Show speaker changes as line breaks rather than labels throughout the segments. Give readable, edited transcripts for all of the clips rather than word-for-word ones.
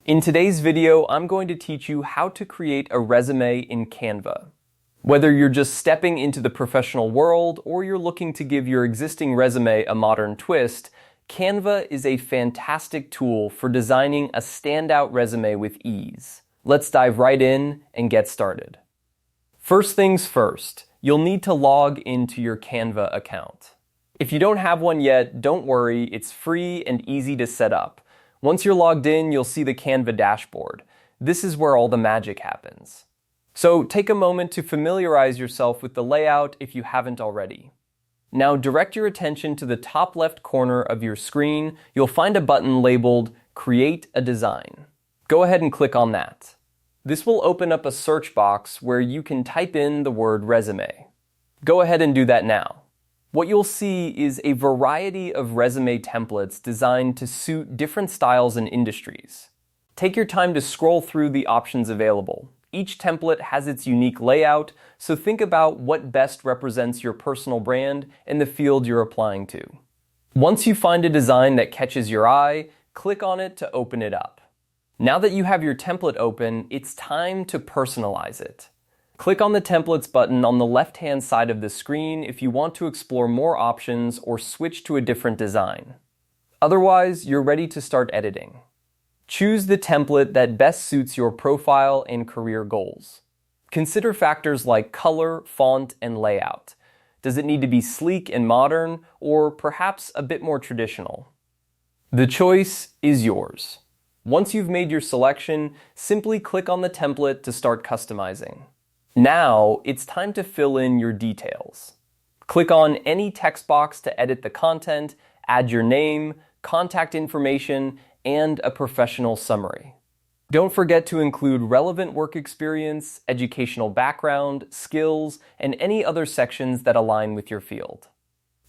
In today's video, I'm going to teach you how to create a resume in Canva. Whether you're just stepping into the professional world or you're looking to give your existing resume a modern twist, Canva is a fantastic tool for designing a standout resume with ease. Let's dive right in and get started. First things first, you'll need to log into your Canva account. If you don't have one yet, don't worry, it's free and easy to set up. Once you're logged in, you'll see the Canva dashboard. This is where all the magic happens. So take a moment to familiarize yourself with the layout if you haven't already. Now direct your attention to the top left corner of your screen. You'll find a button labeled Create a Design. Go ahead and click on that. This will open up a search box where you can type in the word resume. Go ahead and do that now. What you'll see is a variety of resume templates designed to suit different styles and industries. Take your time to scroll through the options available. Each template has its unique layout, so think about what best represents your personal brand and the field you're applying to. Once you find a design that catches your eye, click on it to open it up. Now that you have your template open, it's time to personalize it. Click on the Templates button on the left-hand side of the screen if you want to explore more options or switch to a different design. Otherwise, you're ready to start editing. Choose the template that best suits your profile and career goals. Consider factors like color, font, and layout. Does it need to be sleek and modern, or perhaps a bit more traditional? The choice is yours. Once you've made your selection, simply click on the template to start customizing. Now, it's time to fill in your details. Click on any text box to edit the content, add your name, contact information, and a professional summary. Don't forget to include relevant work experience, educational background, skills, and any other sections that align with your field.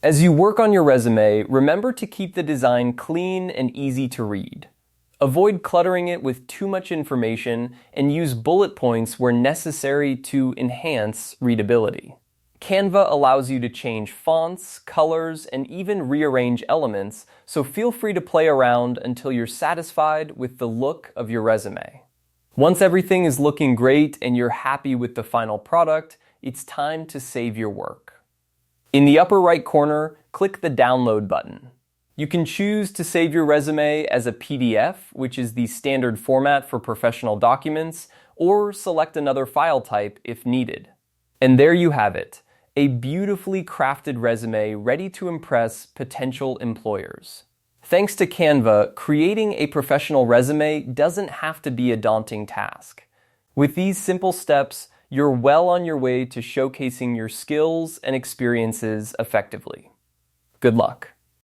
As you work on your resume, remember to keep the design clean and easy to read. Avoid cluttering it with too much information and use bullet points where necessary to enhance readability. Canva allows you to change fonts, colors, and even rearrange elements, so feel free to play around until you're satisfied with the look of your resume. Once everything is looking great and you're happy with the final product, it's time to save your work. In the upper right corner, click the Download button. You can choose to save your resume as a PDF, which is the standard format for professional documents, or select another file type if needed. And there you have it, a beautifully crafted resume ready to impress potential employers. Thanks to Canva, creating a professional resume doesn't have to be a daunting task. With these simple steps, you're well on your way to showcasing your skills and experiences effectively. Good luck.